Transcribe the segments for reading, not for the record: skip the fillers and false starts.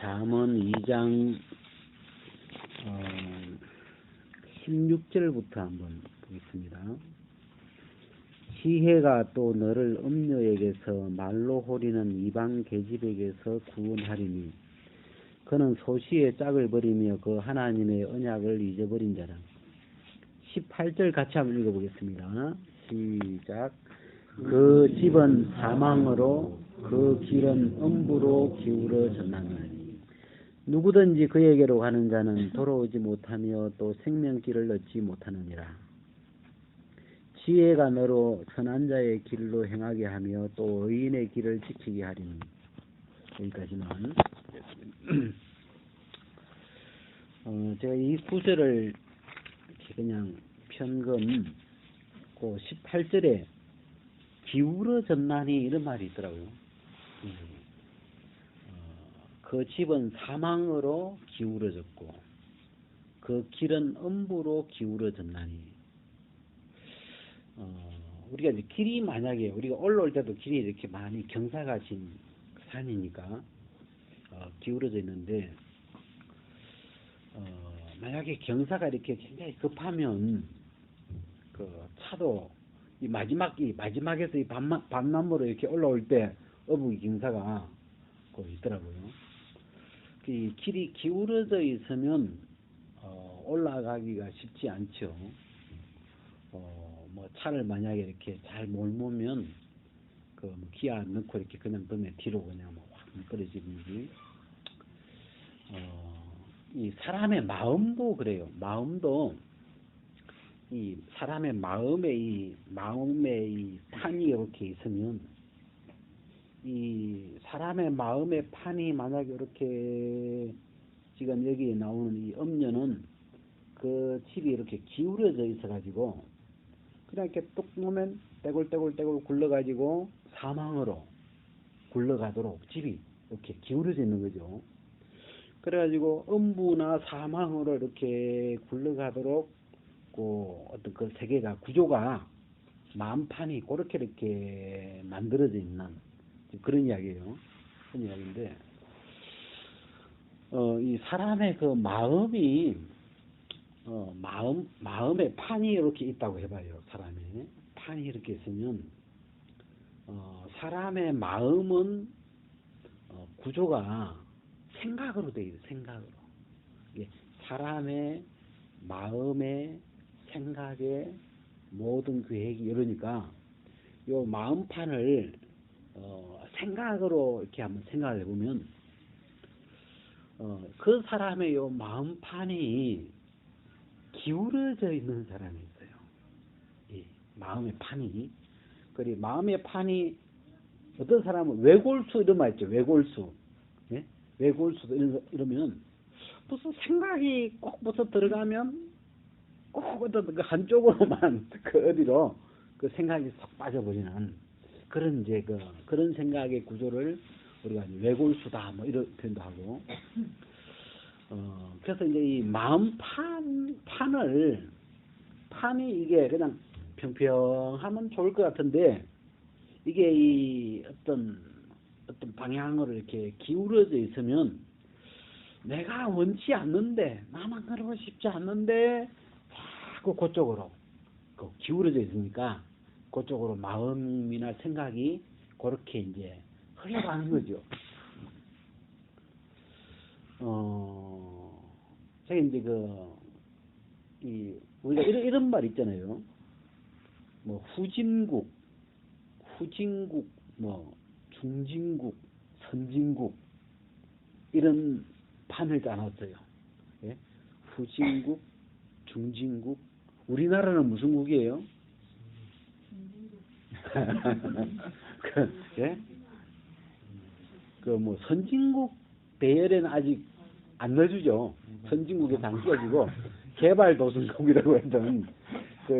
잠언 2장 16절부터 한번 보겠습니다. 시혜가 또 너를 음녀에게서 말로 호리는 이방 계집에게서 구원하리니 그는 소시의 짝을 버리며 그 하나님의 언약을 잊어버린 자라. 18절 같이 한번 읽어보겠습니다. 시작. 그 집은 사망으로 그 길은 음부로 기울어졌나니 누구든지 그에게로 가는 자는 돌아오지 못하며 또 생명길을 얻지 못하느니라. 지혜가 너로 선한 자의 길로 행하게 하며 또 의인의 길을 지키게 하리니. 여기까지만. 제가 이 구절을 이렇게 그냥 편금 그 18절에 기울어졌나니 이런 말이 있더라고요. 그 집은 사망으로 기울어졌고 그 길은 음부로 기울어졌나니. 우리가 이제 길이 만약에 우리가 올라올 때도 길이 이렇게 많이 경사가 진 산이니까 기울어져 있는데 만약에 경사가 이렇게 굉장히 급하면 그 차도 이 마지막에서 이 밤나무로 이렇게 올라올 때 어부기 경사가 있더라고요. 이 길이 기울어져 있으면 올라가기가 쉽지 않죠. 뭐 차를 만약에 이렇게 잘 몰면 기아 넣고 이렇게 그냥 덤에 뒤로 그냥 확 미끄러지는지. 이 사람의 마음도 그래요. 마음도 이 사람의 마음에 이 판이 이렇게 있으면 이 사람의 마음의 판이 만약에 이렇게 지금 여기 나오는 이 음녀는 그 집이 이렇게 기울어져 있어가지고 그냥 이렇게 뚝 놓으면 떼굴떼굴 굴러가지고 사망으로 굴러가도록 집이 이렇게 기울어져 있는 거죠. 그래가지고 음부나 사망으로 이렇게 굴러가도록 어떤 그 세계가 구조가 마음판이 그렇게 이렇게 만들어져 있는 그런 이야기예요. 그런 이야기인데 이 사람의 그 마음이 마음의 판이 이렇게 있다고 해봐요. 사람의 판이 이렇게 있으면 사람의 마음은 구조가 생각으로 되어 있어요. 생각으로. 사람의 마음의 생각의 모든 계획이 이러니까 요 마음판을 생각으로 이렇게 한번 생각을 해보면 그 사람의 요 마음판이 기울어져 있는 사람이 있어요. 이 마음의 판이. 그리고 마음의 판이 어떤 사람은 외골수 이런 말 있죠. 외골수. 예? 외골수 이러면 무슨 생각이 꼭 무슨 들어가면 꼭 어떤 그 한쪽으로만 어디로 그 생각이 쏙 빠져버리는 그런 그런 생각의 구조를 우리가 외골수다 뭐 이런 표현도 하고. 그래서 이제 이 마음 판이 이게 그냥 평평하면 좋을 것 같은데 이게 이 어떤 방향으로 이렇게 기울어져 있으면 내가 원치 않는데 나만 그러고 싶지 않는데 자꾸 그쪽으로 기울어져 있으니까 그쪽으로 마음이나 생각이 그렇게 이제 흘러가는 거죠. 제가 이제 우리가 이런 말 있잖아요. 뭐 후진국, 뭐 중진국, 선진국 이런 판을 짜놨어요. 예? 후진국, 중진국. 우리나라는 무슨 국이에요? 예? 뭐 선진국 대열에는 아직 안 넣어주죠. 선진국에서 안 끼워지고 개발도상국이라고 했던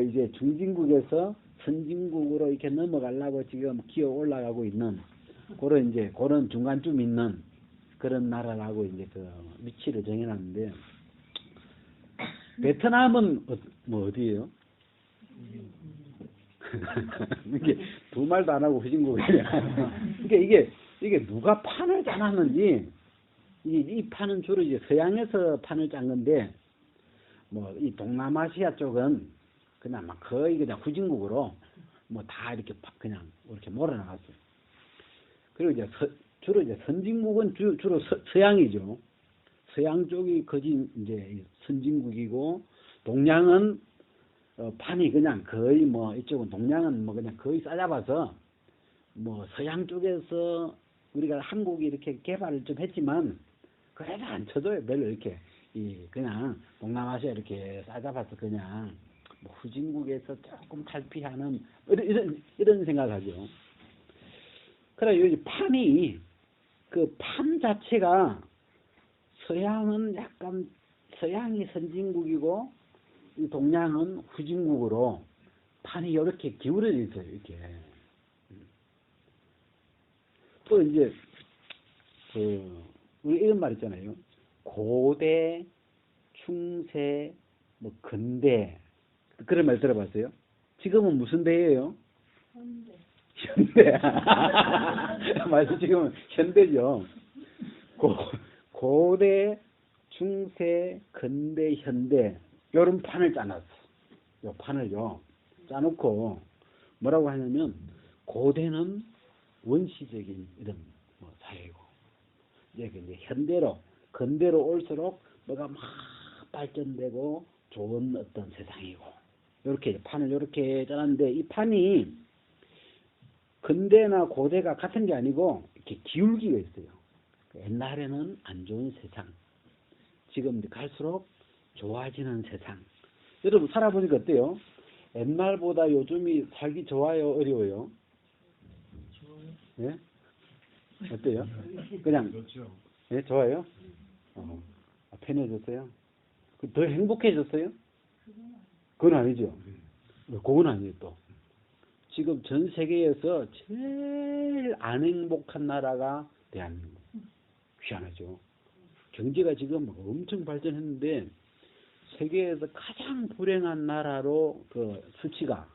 이제 중진국에서 선진국으로 이렇게 넘어가려고 지금 기어 올라가고 있는 그런 중간쯤 있는 그런 나라라고 이제 위치를 정해놨는데 베트남은 뭐 어디예요? 이게 두 말도 안 하고 후진국이냐. 그러니까 이게 누가 판을 짜놨는지 이 판은 주로 이제 서양에서 판을 짠 건데, 뭐, 이 동남아시아 쪽은 그냥 막 거의 그냥 후진국으로 뭐 다 이렇게 그냥 이렇게 몰아나갔어요. 그리고 이제 주로 이제 선진국은 주로 서양이죠. 서양 쪽이 거진 이제 선진국이고, 동양은 판이 그냥 거의 뭐 이쪽은 동양은 뭐 그냥 거의 싸잡아서 뭐 서양 쪽에서 우리가 한국이 이렇게 개발을 좀 했지만 그래도 안 쳐줘요. 별로 이렇게 그냥 동남아시아 이렇게 싸잡아서 그냥 뭐 후진국에서 조금 탈피하는 이런 생각하죠. 그래 요 판이 그 판 자체가 서양은 약간 서양이 선진국이고 이 동양은 후진국으로 판이 이렇게 기울어져 있어요. 이렇게. 또 이제 우리 이런 말 있잖아요. 고대, 중세, 뭐 근대 그런 말 들어봤어요? 지금은 무슨 대예요? 현대. 맞아, 지금은 현대죠. 고대, 중세, 근대, 현대 요런 판을 짜놨어. 요 판을요 짜놓고 뭐라고 하냐면 고대는 원시적인 이런 뭐 사회고 이제 현대로 근대로 올수록 뭐가 막 발전되고 좋은 어떤 세상이고 이렇게 판을 이렇게 짜놨는데 이 판이 근대나 고대가 같은 게 아니고 이렇게 기울기가 있어요. 옛날에는 안 좋은 세상, 지금 갈수록 좋아지는 세상. 여러분 살아보니까 어때요? 옛날보다 요즘이 살기 좋아요, 어려워요? 예? 어때요? 그냥 예, 좋아요? 편해졌어요? 더 행복해졌어요? 그건 아니죠. 그건 아니에요 또. 지금 전 세계에서 제일 안 행복한 나라가 대한민국. 희한하죠. 경제가 지금 엄청 발전했는데 세계에서 가장 불행한 나라로 그 수치가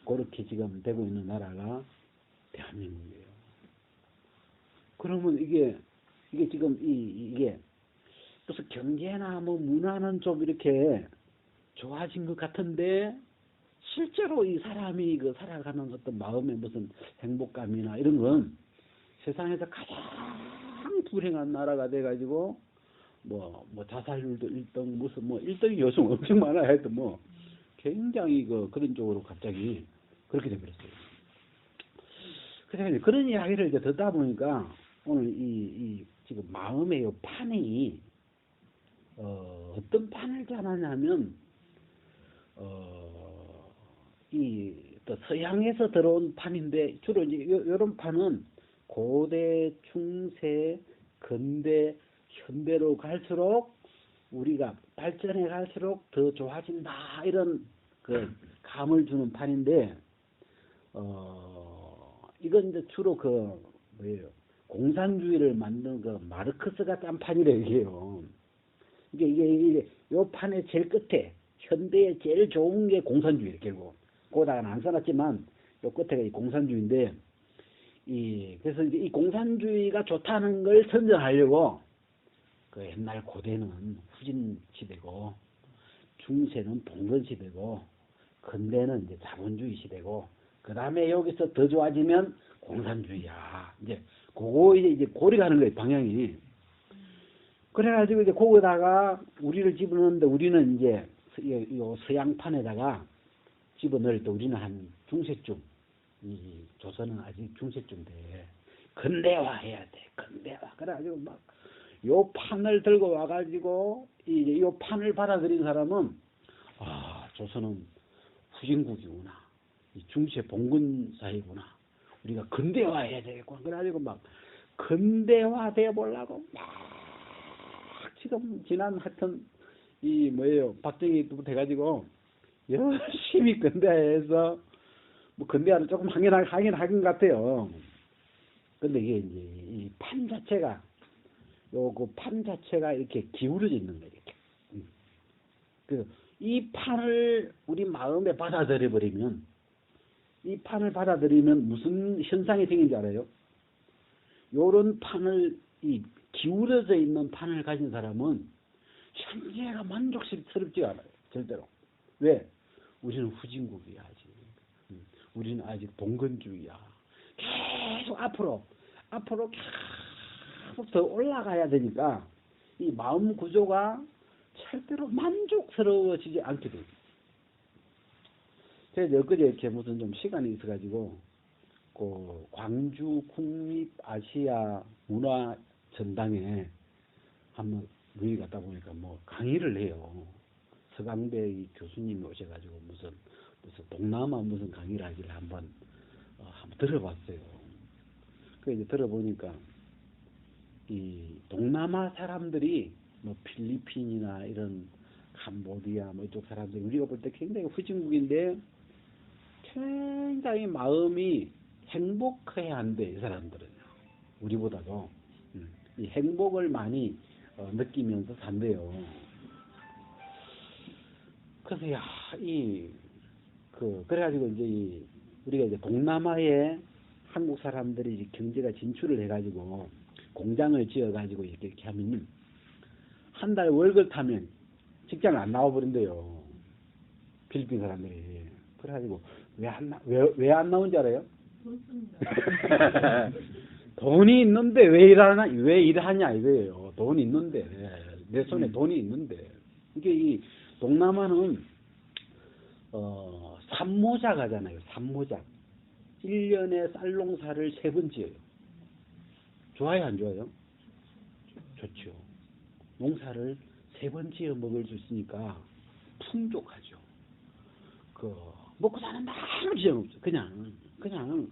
그렇게 지금 되고 있는 나라가 대한민국이에요. 그러면 이게 지금 이게 무슨 경제나 뭐 문화는 좀 이렇게 좋아진 것 같은데 실제로 이 사람이 그 살아가는 어떤 마음의 무슨 행복감이나 이런 건 세상에서 가장 불행한 나라가 돼가지고 뭐 자살률도 1등 무슨 뭐 1등이 요즘 엄청 많아요. 하여튼 뭐 굉장히 그런 쪽으로 갑자기 그렇게 돼버렸어요. 그래서 그런 이야기를 이제 듣다 보니까 오늘 이 지금 마음의 요 판이 어떤 판을 짜놨냐면 이 또 서양에서 들어온 판인데 주로 이제 요런 판은 고대, 중세, 근대, 현대로 갈수록 우리가 발전해 갈수록 더 좋아진다 이런 그 감을 주는 판인데 이건 이제 주로 뭐예요? 공산주의를 만든 마르크스가 짠 판이래요, 이게요. 이게 요 판의 제일 끝에 현대에 제일 좋은 게 공산주의예요, 결국. 거기다가는 안 써놨지만 요 끝에가 이 공산주의인데 그래서 이제 이 공산주의가 좋다는 걸 선전하려고 그 옛날 고대는 후진 시대고 중세는 봉건 시대고 근대는 이제 자본주의 시대고 그 다음에 여기서 더 좋아지면 공산주의야. 이제 그거 이제 고려가는 거예요, 방향이. 그래가지고 이제 거기다가 우리를 집어넣는데 우리는 이제 요 서양판에다가 집어넣을 때 우리는 한 중세쯤, 이 조선은 아직 중세쯤 돼. 근대화해야 돼, 근대화. 그래가지고 막 요 판을 들고 와가지고 요 판을 받아들인 사람은 조선은 후진국이구나, 중세 봉건 사회구나, 우리가 근대화해야 되겠구나. 그래가지고 막 근대화 돼 보려고 막 지금 지난 하여튼 뭐예요, 박정희부터 해가지고 열심히 근대화해서 뭐 근대화를 조금 하긴 같아요. 근데 이게 이제 이 판 자체가 그 판 자체가 이렇게 기울어져 있는 거예요. 이렇게. 이 판을 우리 마음에 받아들여 버리면, 이 판을 받아들이면 무슨 현상이 생긴지 알아요? 요런 판을 기울어져 있는 판을 가진 사람은 현재가 만족스럽지 않아요. 절대로. 왜? 우리는 후진국이야 아직. 우리는 아직 봉건주의야. 계속 앞으로 계속 더 올라가야 되니까 이 마음 구조가 절대로 만족스러워지지 않게 돼요. 제가 엊그제 이렇게 무슨 좀 시간이 있어가지고 그 광주 국립 아시아 문화 전당에 한번 누이 갔다 보니까 뭐 강의를 해요. 서강대 교수님이 오셔가지고 무슨 동남아 무슨 강의를 하길래 한번 들어봤어요. 그 이제 들어보니까 이 동남아 사람들이 뭐 필리핀이나 이런 캄보디아 뭐 이쪽 사람들이 우리가 볼 때 굉장히 후진국인데 굉장히 마음이 행복해야 한대, 이 사람들은요. 우리보다도 이 행복을 많이 느끼면서 산대요. 그래서 그래가지고 이제 우리가 이제 동남아에 한국 사람들이 이제 경제가 진출을 해가지고 공장을 지어가지고 이렇게 하면 한 달 월급 타면 직장을 안 나와버린대요. 필리핀 사람들이. 그래가지고 왜 안 나온지 알아요? 돈이 있는데 왜 일하냐 이거예요. 돈이 있는데, 내 손에 돈이 있는데. 이게 이 동남아는 삼모작하잖아요. 삼모작. 1년에 쌀농사를 3번 지어요. 좋아요, 안 좋아요? 좋죠. 농사를 3번 지어 먹을 수 있으니까 풍족하죠. 먹고 사는 아무 지장 없어. 그냥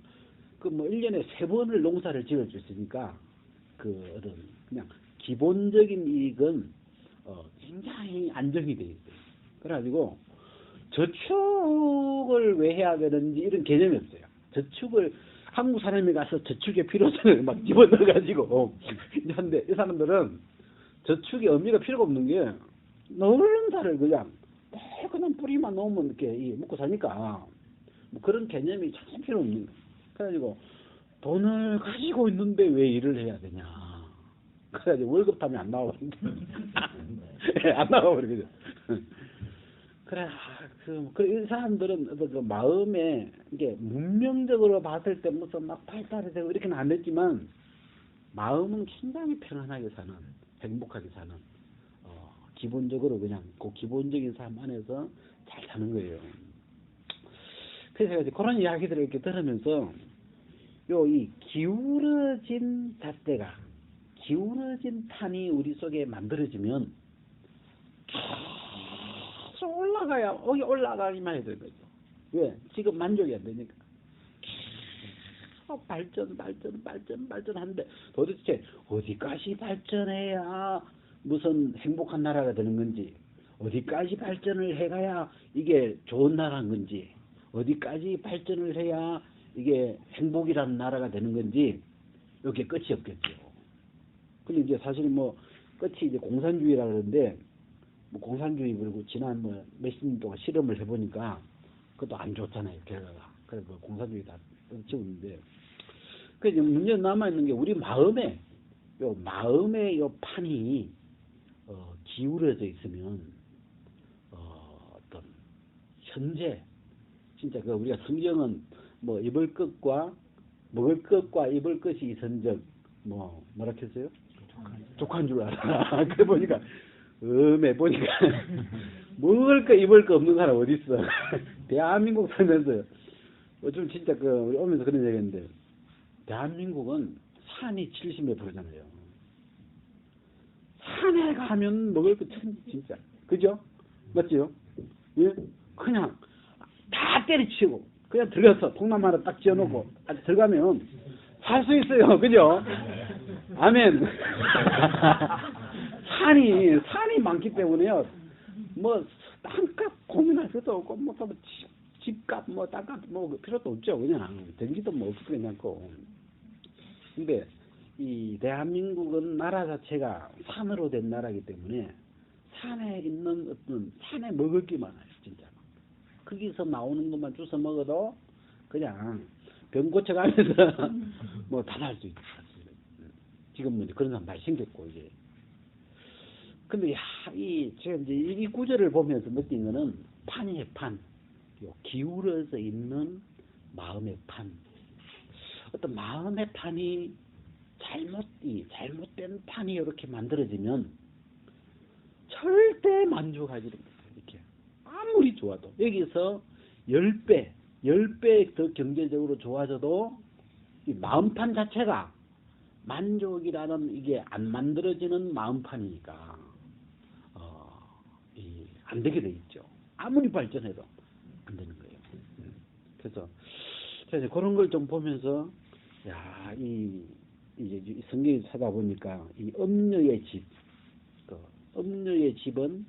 뭐 1년에 3번을 농사를 지을 수 있으니까 어떤 그냥 기본적인 이익은 굉장히 안정이 돼 있어요. 그래가지고 저축을 왜 해야 되는지 이런 개념이 없어요. 저축을 한국 사람이 가서 저축의 필요성을 막 집어넣어가지고 근데 이 사람들은 저축의 의미가 필요가 없는 게 농사를 그냥 뿌리만 놓으면 이렇게 먹고 사니까 뭐 그런 개념이 전혀 필요 없는 거예요. 그래가지고 돈을 가지고 있는데 왜 일을 해야 되냐. 그래가지고 월급 타면 안 나와버린다. 안 나와버리거든. 그래, 이 사람들은 그 마음에 이게 문명적으로 봤을 때 무슨 막 발달이 되고 이렇게는 안 됐지만 마음은 굉장히 편안하게 사는, 행복하게 사는, 기본적으로 그냥 그 기본적인 삶 안에서 잘 사는 거예요. 그래서 그런 이야기들을 이렇게 들으면서 이 기울어진 잣대가, 기울어진 판이 우리 속에 만들어지면 계속 올라가기만 해야 되는 거죠. 왜? 지금 만족이 안 되니까. 계속 발전하는데 도대체 어디까지 발전해야 무슨 행복한 나라가 되는 건지, 어디까지 발전을 해가야 이게 좋은 나라인 건지, 어디까지 발전을 해야 이게 행복이라는 나라가 되는 건지, 이게 끝이 없겠죠. 근데 이제 사실 뭐 끝이 이제 공산주의라 그러는데, 뭐 공산주의 그리고 지난 뭐 몇십 년 동안 실험을 해보니까 그것도 안 좋잖아요, 결과가. 그래서 공산주의 다 치우는데, 그래서 문제는 남아있는 게 우리 마음의 요 판이 기울어져 있으면 어떤 현재 진짜 우리가 성경은 뭐 입을 것과 먹을 것과 입을 것이 이선적 뭐라 했어요? 족한 줄 알아. 그래 보니까 보니까 먹을 거 입을 거 없는 사람 어디 있어? 대한민국 살면서 좀 진짜 우리 오면서 그런 얘기했는데 대한민국은 산이 70몇 %잖아요. 산에 가면 먹을 거 진짜 그죠? 맞지요? 예? 그냥 다 때려치고 그냥 들어가서 동남아로 딱 지어놓고 들어가면 살 수 있어요. 그죠? 아멘. 산이 많기 때문에요. 뭐 땅값 고민할 것도 없고 뭐 집값 뭐 땅값 뭐 필요도 없죠. 그냥 전기도 뭐 없고 괜찮고. 근데 이 대한민국은 나라 자체가 산으로 된 나라이기 때문에 산에 있는 산에 먹을 게 많아요. 진짜. 거기서 나오는 것만 주워 먹어도 그냥 병 고쳐가면서 뭐 다 살 수 있어요. 지금은 이제 그런 사람 많이 생겼고, 이제. 근데, 야, 제가 이제 이 구절을 보면서 느낀 거는 판이에요, 판. 요 기울어져 있는 마음의 판. 어떤 마음의 판이 잘못된 판이 이렇게 만들어지면 절대 만족하지 못해요. 이렇게. 아무리 좋아도. 여기서 10배 더 경제적으로 좋아져도 이 마음판 자체가 만족이라는 이게 안 만들어지는 마음판이니까, 안 되게 돼 있죠. 아무리 발전해도 안 되는 거예요. 그래서 제가 그런 걸 좀 보면서, 야, 이제 성경에 찾아보니까 이 음녀의 집, 그 음녀의 집은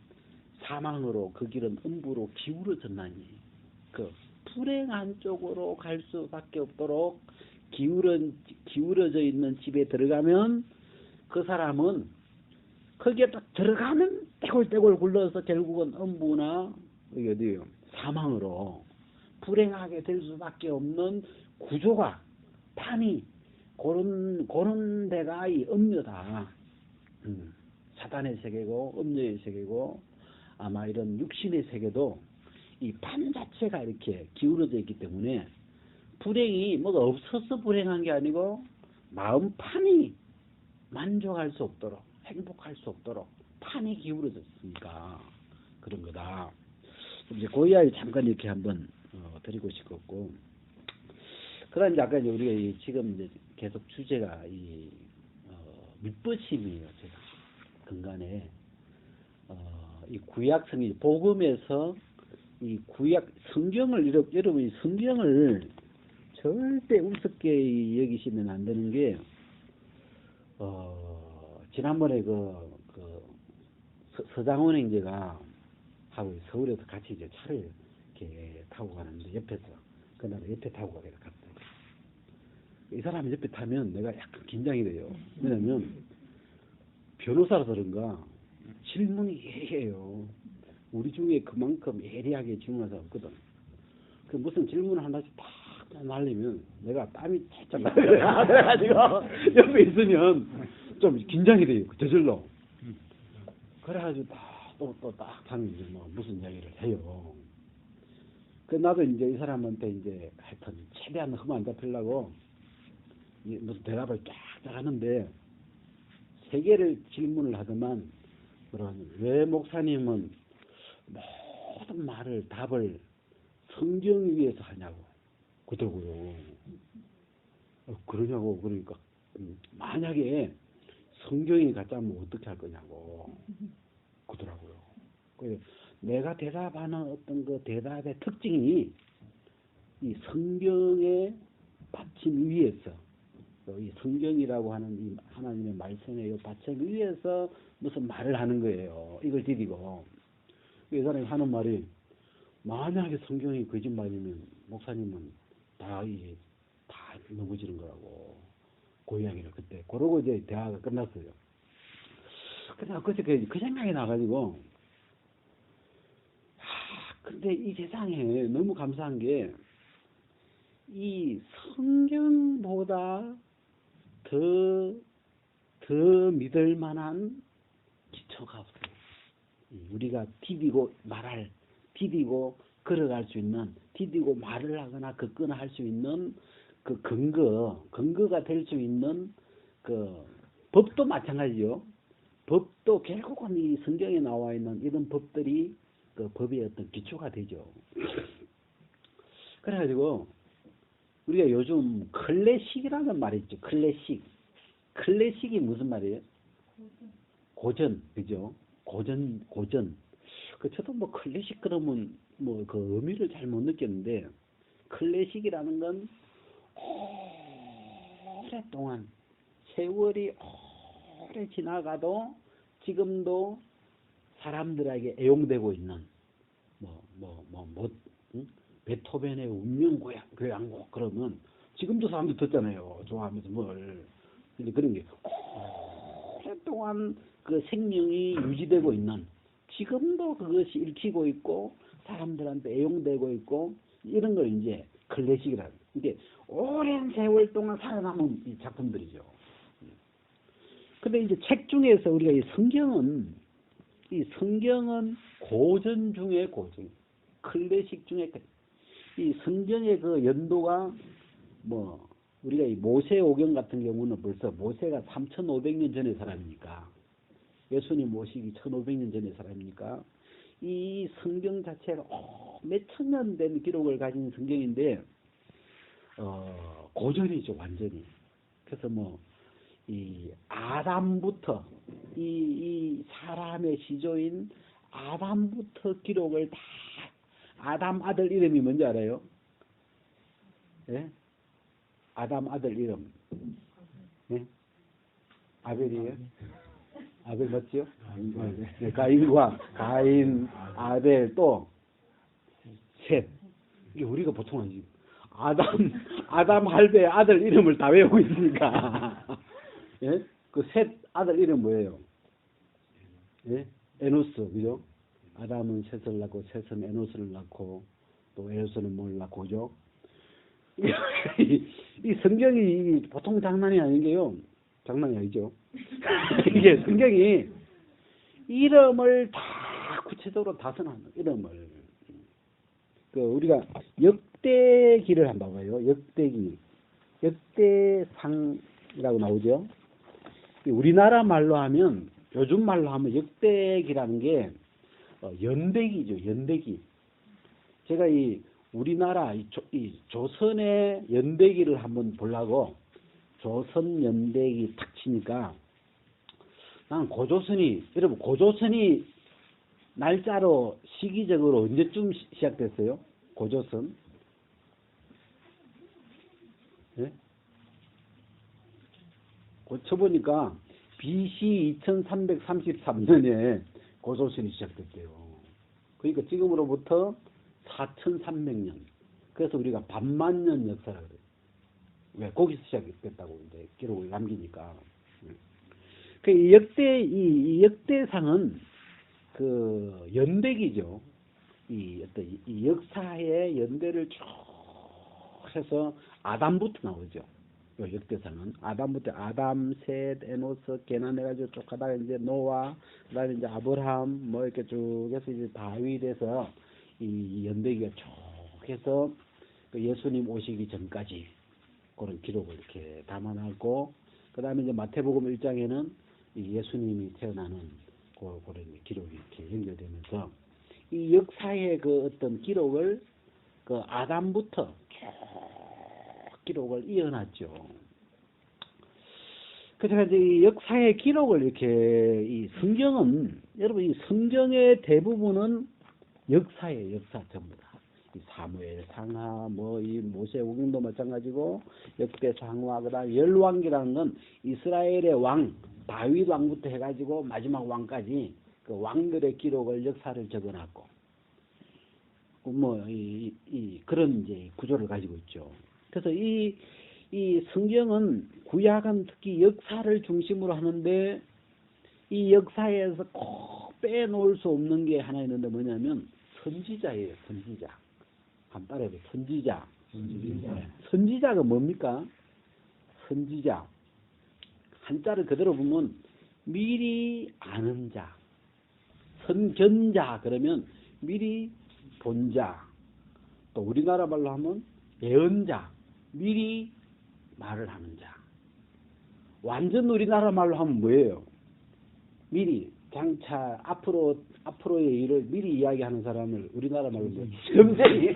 사망으로 그 길은 음부로 기울어졌나니, 그 불행한 쪽으로 갈 수밖에 없도록 기울어져 있는 집에 들어가면 그 사람은 거기에 딱 들어가면 떼골떼골 굴러서 결국은 음부나 어디요 사망으로 불행하게 될 수밖에 없는 구조가 판이 그런 데가 이 음녀다. 사단의 세계고 음녀의 세계고 아마 이런 육신의 세계도 이 판 자체가 이렇게 기울어져 있기 때문에 불행이 뭐가 없어서 불행한 게 아니고 마음판이 만족할 수 없도록 행복할 수 없도록 판이 기울어졌으니까 그런 거다. 이제 그 이야기 잠깐 이렇게 한번 드리고 싶었고, 그다음 이제 아까 이제 우리가 지금 이제 계속 주제가 밑부심이에요. 제가 근간에 이 구약 성경 복음에서 이 구약 성경을 여러분이 성경을 절대 우습게 여기시면 안 되는 게, 지난번에 서장원 형제가 하고 서울에서 같이 이제 차를 이렇게 타고 가는데 옆에서 그날 옆에 타고 가게 갔어요. 이 사람이 옆에 타면 내가 약간 긴장이 돼요. 왜냐면 변호사라서 그런가 질문이 예리해요. 우리 중에 그만큼 예리하게 질문하는 사람 없거든. 그 무슨 질문을 하나씩 딱 날리면 내가 땀이 살짝 나요. 그래가지고 옆에 있으면 좀 긴장이 돼요. 저절로. 그래가지고 또 딱 하면 이제 뭐 무슨 이야기를 해요. 그 나도 이제 이 사람한테 이제 하여튼 최대한 흠 안 잡히려고 무슨 대답을 쫙쫙 하는데 3개를 질문을 하더만, 왜 목사님은 모든 답을 성경 위에서 하냐고 그러더라고요. 그러냐고. 그러니까 만약에 성경이 가짜면 어떻게 할 거냐고 그러더라고요. 내가 대답하는 어떤 그 대답의 특징이 이 성경의 받침 위에서, 이 성경이라고 하는 이 하나님의 말씀의 이 받침 위에서 무슨 말을 하는 거예요. 이걸 드리고 이 사람이 하는 말이, 만약에 성경이 거짓말이면 목사님은 다 넘어지는 거라고, 그 이야기를 그때 그러고 이제 대화가 끝났어요. 그래서 그 생각이 나가지고, 근데 이 세상에 너무 감사한 게 이 성경보다 더 믿을 만한 기초가 없어요. 우리가 디디고 걸어갈 수 있는, 디디고 말을 하거나 걷거나 할 수 있는 그 근거가 될 수 있는 그 법도 마찬가지죠. 법도 결국은 이 성경에 나와 있는 이런 법들이 그 법의 어떤 기초가 되죠. 그래가지고 우리가 요즘 클래식이라는 말이 있죠. 클래식이 무슨 말이에요? 고전, 그죠? 고전. 저도 뭐 클래식 그러면 뭐 그 의미를 잘 못 느꼈는데, 클래식이라는 건 오랫동안 세월이 오래 지나가도 지금도 사람들에게 애용되고 있는 베토벤의 운명교향곡 그러면 지금도 사람들 듣잖아요. 좋아하면서 뭘. 근데 그런 게 오랫동안 그 생명이 유지되고 있는, 지금도 그것이 읽히고 있고 사람들한테 애용되고 있고, 이런 걸 이제 클래식이라는, 이게 오랜 세월 동안 살아남은 이 작품들이죠. 근데 이제 책 중에서 우리가 이 성경은 고전 중에 고전, 클래식 중에 이 성경의 그 연도가 뭐 우리가 이 모세오경 같은 경우는 벌써 모세가 3,500년 전의 사람이니까, 예수님 오시기 1,500년 전의 사람이니까 이 성경 자체가 몇천 년 된 기록을 가진 성경인데 고전이죠, 완전히. 그래서 뭐 이 아담부터 이 사람의 시조인 아담부터 기록을 다, 아담 아들 이름이 뭔지 알아요? 예? 아담 아들 이름. 예? 아벨이에요? 아벨 맞지요? 네, 가인, 아벨, 또 셋. 이게 우리가 보통 아니지. 아담 할배 아들 이름을 다 외우고 있으니까. 예? 그 셋 아들 이름 뭐예요? 예? 에노스, 그죠? 아담은 셋을 낳고, 셋은 에노스를 낳고, 또 에노스는 뭘 낳고, 그죠? 이 성경이 보통 장난이 아닌 게요. 장난이 아니죠. 이게 성경이 이름을 다 구체적으로 다스는 이름을. 우리가 역대기를 한번 봐봐요. 역대기. 역대상이라고 나오죠. 우리나라 말로 하면, 요즘 말로 하면 역대기라는 게 연대기죠. 연대기. 제가 이 우리나라 이 조선의 연대기를 한번 보려고 조선 연대기 탁 치니까, 난 여러분 고조선이 날짜로 시기적으로 언제쯤 시작됐어요? 고조선? 예? 쳐보니까 BC 2333년에 고조선이 시작됐대요. 그러니까 지금으로부터 4300년. 그래서 우리가 반만년 역사라 그래요. 왜? 거기서 시작됐다고 이제 기록을 남기니까. 이 역대상은 그 연대기죠. 이 역사의 연대를 쭉 해서 아담부터 나오죠. 요 역대상은 아담부터 아담, 셋, 에노스, 게난 해가지고 쭉 가다가 이제 노아, 그다음에 이제 아브라함 뭐 이렇게 쭉 해서 이제 다윗에서 이 연대기가 쭉 해서 그 예수님 오시기 전까지 그런 기록을 이렇게 담아놨고, 그다음에 이제 마태복음 1장에는 이 예수님이 태어나는 그런 기록이 이렇게 연결되면서 이 역사의 그 어떤 기록을 그 아담부터 쭉 기록을 이어놨죠. 그래서 이제 이 역사의 기록을 이렇게, 이 성경은, 여러분 이 성경의 대부분은 역사예요. 역사 전부 다. 이 사무엘 상하, 뭐 이 모세오경도 마찬가지고, 역대 상하, 그다음 열왕기라는 건 이스라엘의 왕 다윗 왕부터 해가지고 마지막 왕까지 그 왕들의 기록을, 역사를 적어놨고, 뭐 그런 이제 구조를 가지고 있죠. 그래서 이 성경은, 구약은 특히 역사를 중심으로 하는데, 이 역사에서 꼭 빼놓을 수 없는 게 하나 있는데 뭐냐면 선지자예요. 선지자. 한번 따라해보세요. 선지자. 선지자가 뭡니까? 선지자. 한자를 그대로 보면 미리 아는 자. 선견자 그러면 미리 본 자. 또 우리나라 말로 하면 예언자. 미리 말을 하는 자. 완전 우리나라 말로 하면 뭐예요? 미리 장차 앞으로의 일을 미리 이야기하는 사람을 우리나라 말로 점쟁이.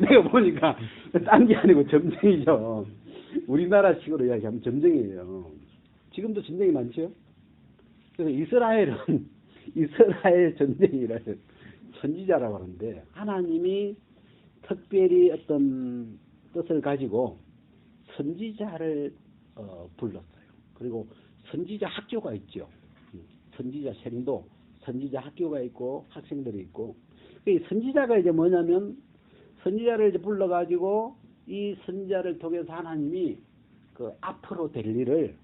내가 보니까 딴 게 아니고 점쟁이죠. 우리나라식으로 이야기하면 점쟁이에요. 지금도 점쟁이 많죠? 그래서 이스라엘 점쟁이를 선지자라고 하는데, 하나님이 특별히 어떤 뜻을 가지고 선지자를 불렀어요. 그리고 선지자 학교가 있죠. 선지자 생도, 선지자 학교가 있고 학생들이 있고. 이 선지자가 이제 뭐냐면, 선지자를 이제 불러가지고 이 선지자를 통해서 하나님이 그 앞으로 될 일을,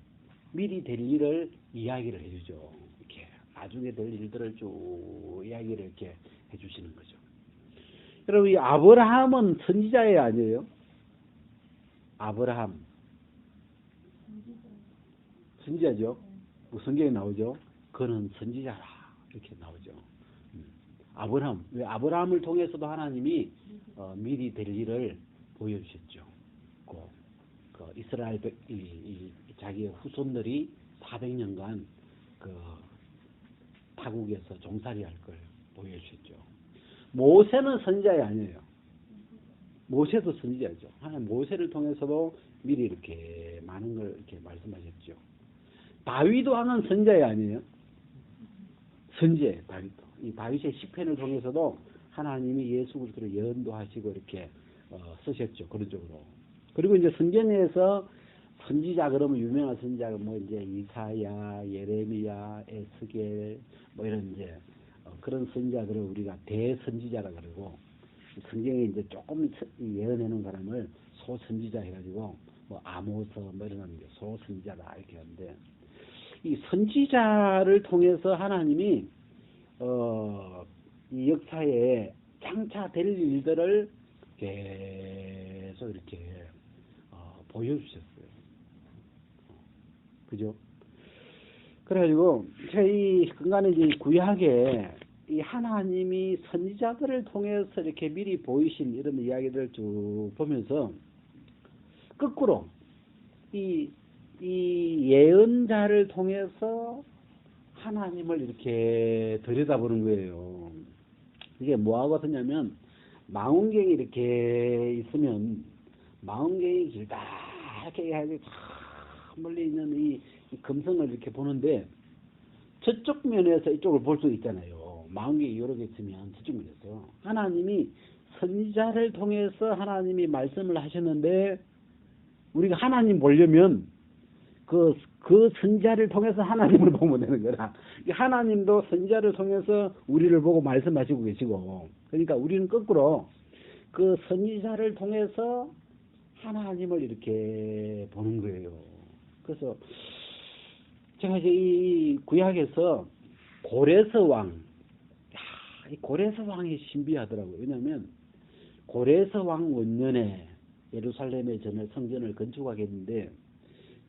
미리 될 일을 이야기를 해주죠. 이렇게 나중에 될 일들을 쭉 이야기를 이렇게 해주시는 거죠. 여러분 이 아브라함은 선지자예요, 아니에요? 아브라함 선지자죠. 뭐 성경에 나오죠. 그는 선지자라 이렇게 나오죠. 아브라함, 왜 아브라함을 통해서도 하나님이 미리 될 일을 보여주셨죠. 그 이스라엘 자기의 후손들이 400년간 그 타국에서 종살이 할 걸 보여주셨죠. 모세는 선지자이 아니에요. 모세도 선지자죠. 하나님 모세를 통해서도 미리 이렇게 많은 걸 이렇게 말씀하셨죠. 다윗도 왕은 선지자이 아니에요. 선지자예요, 다윗도. 이 다윗의 시편을 통해서도 하나님이 예수 그리스도를 예언도하시고 이렇게 쓰셨죠. 그런 쪽으로. 그리고 이제 성경에서 선지자 그러면 유명한 선지자가 뭐 이제 이사야, 예레미야, 에스겔 뭐 이런 이제 그런 선지자들을 우리가 대선지자라 그러고, 성경에 이제 조금 예언해 놓은 사람을 소선지자 해가지고 뭐 아모스 뭐 이런 게 소선지자다 이렇게 하는데, 이 선지자를 통해서 하나님이 이 역사에 장차 될 일들을 계속 이렇게 보여주셨어요. 그죠? 그래가지고 제가 이 근간에 이제 구약에 이 하나님이 선지자들을 통해서 이렇게 미리 보이신 이런 이야기들을 쭉 보면서 거꾸로 이 예언자를 통해서 하나님을 이렇게 들여다보는 거예요. 이게 뭐하고 같으냐면, 망원경이 이렇게 있으면 망원경이 길다 이렇게 해가지고 멀리 있는 이 금성을 이렇게 보는데, 저쪽 면에서 이쪽을 볼 수 있잖아요. 망원경이 여러 개 있으면 저쪽 면에서. 하나님이 선지자를 통해서 하나님이 말씀을 하셨는데, 우리가 하나님 보려면 그 선지자를 통해서 하나님을 보면 되는 거라. 하나님도 선지자를 통해서 우리를 보고 말씀하시고 계시고, 그러니까 우리는 거꾸로 그 선지자를 통해서 하나님을 이렇게 보는 거예요. 그래서 제가 이제 이 구약에서 고레스 왕, 이 고레스 왕이 신비하더라고요. 왜냐하면 고레스 왕 원년에 예루살렘의 성전을 건축하게 했는데,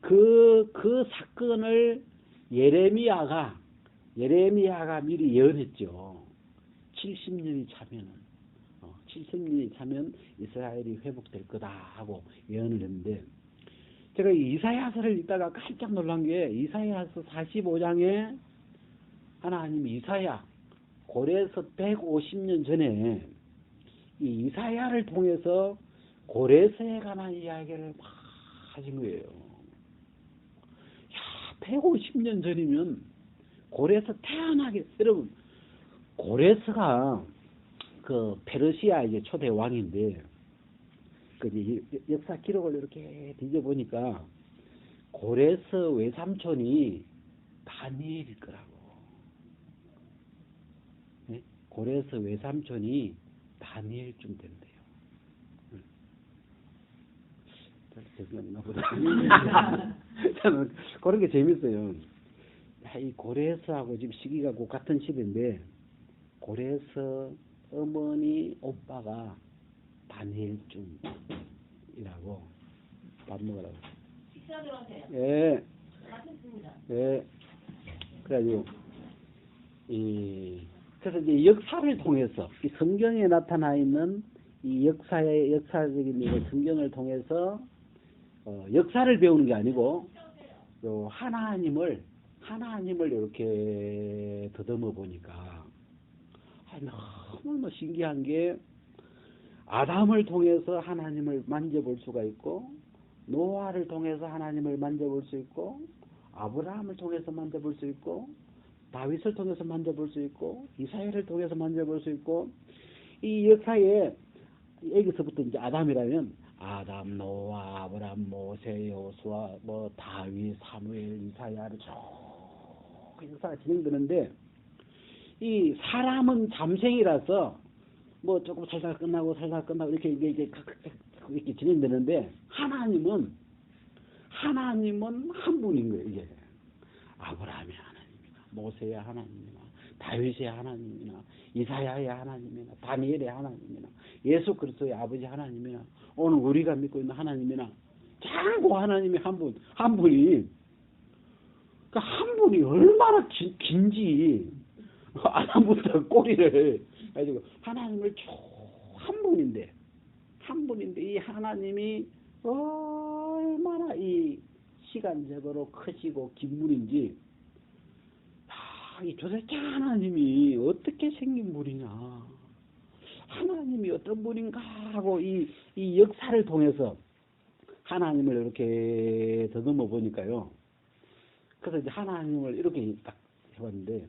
그 사건을 예레미야가 미리 예언했죠. 70년이 차면 이스라엘이 회복될 거다 하고 예언을 했는데, 제가 이사야서를 읽다가 깜짝 놀란 게, 이사야서 45장에 하나님이 고레서 150년 전에 이 이사야를 통해서 고레서에 관한 이야기를 막 하신 거예요. 150년 전이면 고레서 태어나게, 여러분, 고레서가 그 페르시아 이제 초대 왕인데, 그 역사 기록을 이렇게 뒤져보니까 고레서 외삼촌이 다니엘일 거라고. 네? 고레서 외삼촌이 다니엘쯤 된대요. 재미없나 보다. 저는 그런 게 재밌어요. 이 고레서하고 지금 시기가 꼭 같은 시대인데, 고레서 어머니 오빠가 다니엘쯤이라고. 밥 먹으라고. 식사 들어가세요. 예. 맞습니다. 예. 그래가지고 그래서 이제 역사를 통해서, 이 성경에 나타나 있는 이 역사적인 성경을 통해서 역사를 배우는 게 아니고, 하나님을 이렇게 더듬어 보니까 너무 신기한 게, 아담을 통해서 하나님을 만져볼 수가 있고, 노아를 통해서 하나님을 만져볼 수 있고, 아브라함을 통해서 만져볼 수 있고, 다윗을 통해서 만져볼 수 있고, 이사야를 통해서 만져볼 수 있고, 이 역사에 여기서부터 이제 아담이라면 아담, 노아, 아브라함, 모세, 여호수아, 뭐 다윗, 사무엘, 이사야를 쭉 역사가 진행되는데, 이 사람은 잠생이라서 뭐 조금 살다가 끝나고 이렇게 진행되는데, 하나님은 한 분인 거예요. 이게 아브라함의 하나님이나 모세의 하나님이나 다윗의 하나님이나 이사야의 하나님이나 다니엘의 하나님이나 예수 그리스도의 아버지 하나님이나 오늘 우리가 믿고 있는 하나님이나, 전부 하나님이 한 분이 그러니까 한 분이 얼마나 긴지 아담부터 꼬리를 가지고 하나님을 쭉 한 분인데 이 하나님이 얼마나 이 시간적으로 크시고 긴 분인지 이 조세자 하나님이 어떻게 생긴 분이냐, 하나님이 어떤 분인가 하고 이 역사를 통해서 하나님을 이렇게 더듬어 보니까요. 그래서 이제 하나님을 이렇게 딱 해봤는데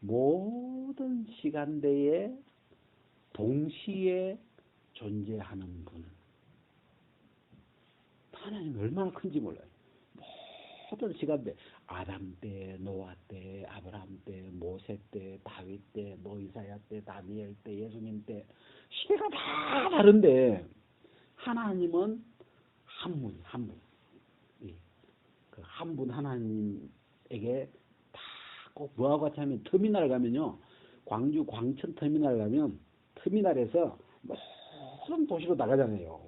모든 시간대에 동시에 존재하는 분. 하나님이 얼마나 큰지 몰라요. 모든 시간대, 아담 때, 노아 때, 아브라함 때, 모세 때, 다윗 때, 뭐 이사야 때, 다니엘 때, 예수님 때, 시대가 다 다른데 하나님은 한 분, 한 분. 그 한 분 하나님에게 다 꼭 뭐하고 같이 하면 터미널 가면요, 광주 광천 터미널 가면 터미널에서 모든 도시로 나가잖아요.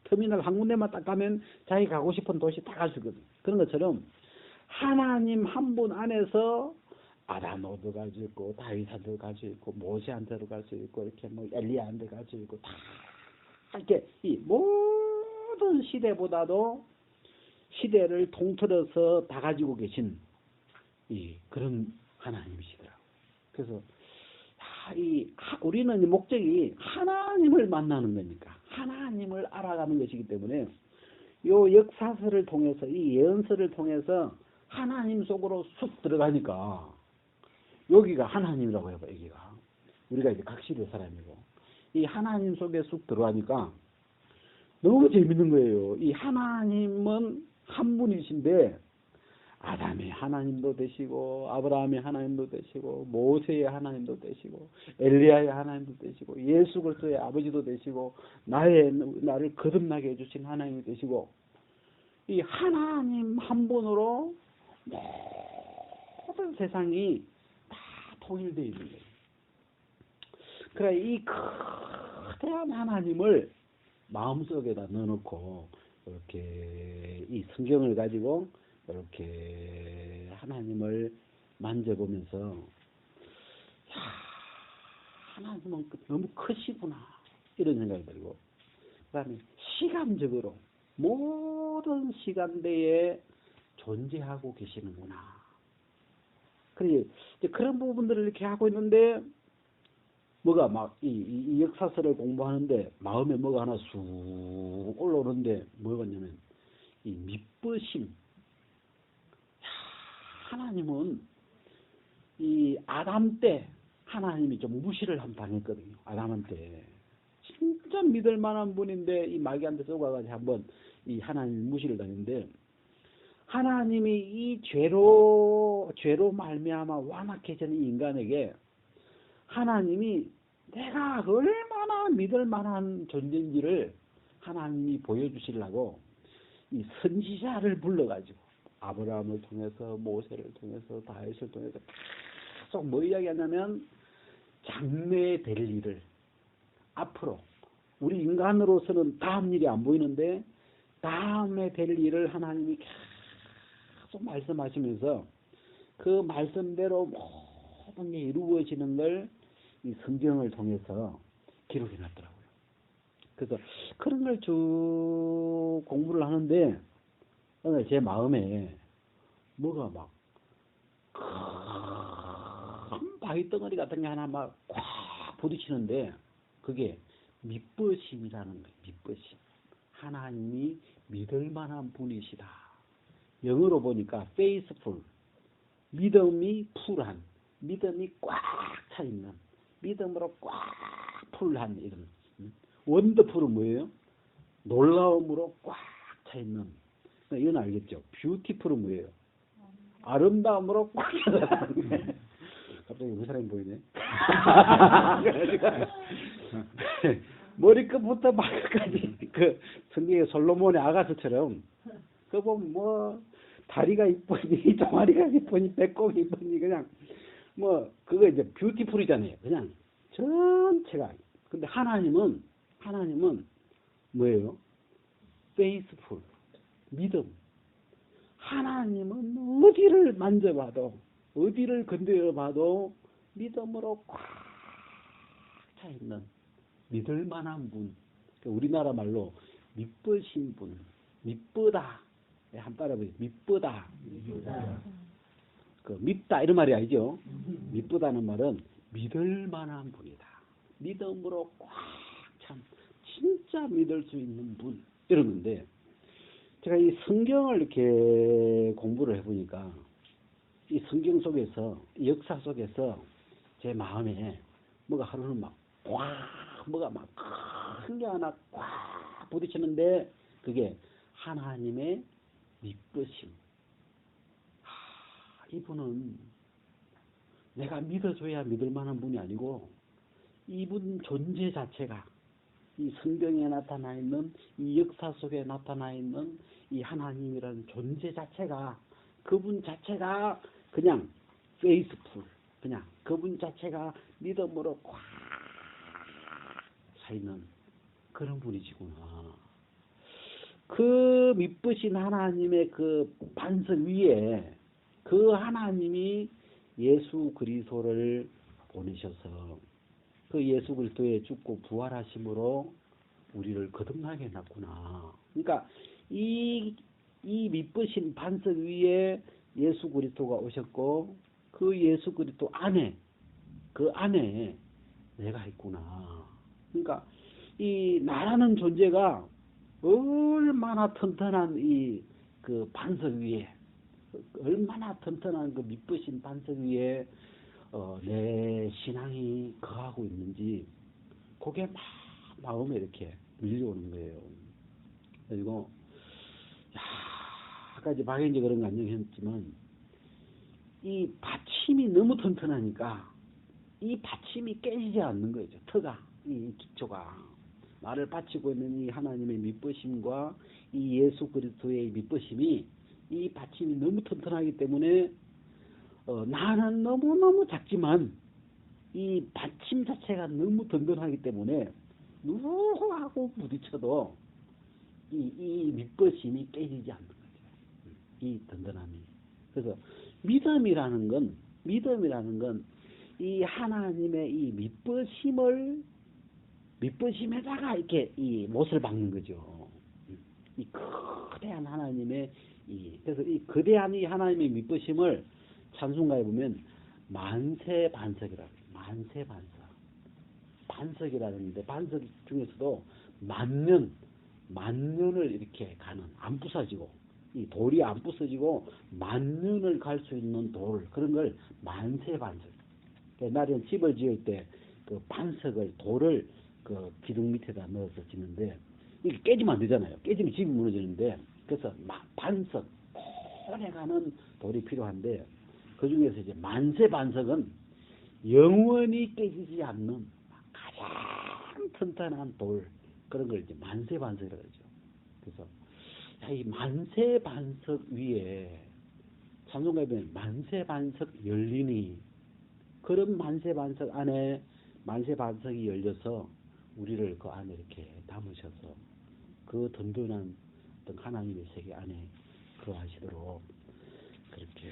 터미널 한 군데만 딱 가면 자기 가고 싶은 도시 다 갈 수 있거든. 그런 것처럼 하나님 한 분 안에서 아담도 갈 수 있고, 다윗한테도 갈 수 있고, 모세한테도 갈 수 있고, 이렇게 뭐 엘리야한테 갈 수 있고, 다 이렇게 이 모든 시대보다도 시대를 통틀어서 다 가지고 계신 이 그런 하나님이시더라고요. 그래서 우리는 목적이 하나님을 만나는 거니까, 하나님을 알아가는 것이기 때문에 요 역사서를 통해서, 이 예언서를 통해서 하나님 속으로 쑥 들어가니까 여기가 하나님이라고 해봐. 여기가 우리가 이제 각시대 사람이고 이 하나님 속에 쑥 들어가니까 너무 재밌는 거예요. 이 하나님은 한 분이신데 아담의 하나님도 되시고, 아브라함의 하나님도 되시고, 모세의 하나님도 되시고, 엘리야의 하나님도 되시고, 예수 그리스도의 아버지도 되시고, 나를 거듭나게 해주신 하나님이 되시고, 이 하나님 한 분으로 모든 세상이 다 통일되어 있는 거예요. 그래, 이 거대한 하나님을 마음속에다 넣어놓고 이렇게 이 성경을 가지고 이렇게 하나님을 만져보면서 하나님은 너무 크시구나 이런 생각이 들고, 그 다음에 시간적으로 모든 시간대에 존재하고 계시는구나. 그래, 그런 부분들을 이렇게 하고 있는데 뭐가 막 이 역사서를 공부하는데 마음에 뭐가 하나 쑥 올라오는데 뭐였냐면 이 미쁘심. 하나님은 이 아담 때 하나님이 좀 무시를 한 당했거든요. 아담한테 진짜 믿을 만한 분인데 이 마귀한테 쏘가가지고 한번 이 하나님 무시를 당했는데, 하나님이 이 죄로 말미암아 완악해지는 인간에게 하나님이 내가 얼마나 믿을 만한 존재인지를 하나님이 보여주시려고 이 선지자를 불러가지고 아브라함을 통해서, 모세를 통해서, 다윗을 통해서 계속 뭐 이야기하냐면 장래에 될 일을, 앞으로 우리 인간으로서는 다음 일이 안 보이는데 다음에 될 일을 하나님이 계속 말씀하시면서 그 말씀대로 모든 게 이루어지는 걸 이 성경을 통해서 기록해 놨더라고요. 그래서 그런 걸 쭉 공부를 하는데 오늘 제 마음에 뭐가 막 큰 바위 덩어리 같은 게 하나 막 꽉 부딪히는데 그게 미쁘심이라는 거예요. 미쁘심. 하나님이 믿을 만한 분이시다. 영어로 보니까 faithful. 믿음이 풀한, 믿음이 꽉 차 있는, 믿음으로 꽉 풀한 이런. 원더풀은 뭐예요? 놀라움으로 꽉 차 있는. 이건 알겠죠? 뷰티풀은 뭐예요? 아름다움으로 꽉 차 있는. 갑자기 우리 사람이 보이네. 머리끝부터 발끝까지 그 성경의 솔로몬의 아가서처럼 그 보면 뭐 다리가 이쁘니 종아리가 이쁘니 배꼽이 이쁘니 그냥 뭐 그거 이제 뷰티풀이잖아요. 그냥 전체가. 근데 하나님은 뭐예요? 페이스풀, 믿음. 하나님은 어디를 만져봐도 어디를 건드려봐도 믿음으로 꽉 차 있는 믿을 만한 분. 우리나라 말로 믿으신 분, 믿보다. 한 따라해보세요. 믿보다. 그 믿다 이런 말이 아니죠. 믿보다는 말은 믿을 만한 분이다. 믿음으로 꽉 찬 진짜 믿을 수 있는 분 이런 건데, 제가 이 성경을 이렇게 공부를 해보니까 이 성경 속에서, 이 역사 속에서 제 마음에 뭐가 하루는 막 뭐가 막 큰 게 하나 꽉 부딪히는데, 그게 하나님의 믿으심. 이분은 내가 믿어줘야 믿을 만한 분이 아니고, 이분 존재 자체가, 이 성경에 나타나 있는, 이 역사 속에 나타나 있는 이 하나님이라는 존재 자체가, 그분 자체가 그냥 페이스풀, 그냥 그분 자체가 믿음으로 꽉 차 있는 그런 분이시구나. 그 믿으신 하나님의 그 반석 위에 그 하나님이 예수 그리스도를 보내셔서 그 예수 그리스도의 죽고 부활하심으로 우리를 거듭나게 해놨구나. 그러니까 이 믿으신 반석 위에 예수 그리스도가 오셨고, 그 예수 그리스도 안에, 그 안에 내가 있구나. 그러니까 이 나라는 존재가 얼마나 튼튼한 이 그 반석 위에, 얼마나 튼튼한 그 믿으신 반석 위에 내 신앙이 거하고 있는지, 그게 막 마음에 이렇게 밀려오는 거예요. 그리고 아까 이제 박연지 그런 거 안정했지만, 이 받침이 너무 튼튼하니까 이 받침이 깨지지 않는 거죠. 터가, 이 기초가, 나를 바치고 있는 이 하나님의 믿으심과 이 예수 그리스도의 믿으심이, 이 받침이 너무 튼튼하기 때문에 나는 너무너무 작지만 이 받침 자체가 너무 든든하기 때문에 누구하고 부딪혀도 이 믿으심이 깨지지 않는 거죠. 이 든든함이. 그래서 믿음이라는 건 이 하나님의 이 믿으심에다가 이렇게 이 못을 박는 거죠. 이 거대한 하나님의 그래서 이 거대한 이 하나님의 믿으심을 찬송가에 보면 만세반석이라고 해요. 만세반석. 반석이라는데, 반석 중에서도 만년을 이렇게 가는, 안 부서지고, 이 돌이 안 부서지고 만년을 갈 수 있는 돌, 그런 걸 만세반석. 옛날에는 집을 지을 때 그 반석을, 돌을 그 기둥 밑에다 넣어서 짓는데, 이게 깨지면 안 되잖아요. 깨지면 집이 무너지는데, 그래서 반석, 오래가는 돌이 필요한데, 그 중에서 이제 만세반석은 영원히 깨지지 않는 가장 튼튼한 돌, 그런 걸 이제 만세반석이라고 하죠. 그래서 이 만세반석 위에 찬송가에 보면 만세반석 열리니, 그런 만세반석 안에 만세반석이 열려서 우리를 그 안에 이렇게 담으셔서 그 든든한 어떤 하나님의 세계 안에 거하시도록 그렇게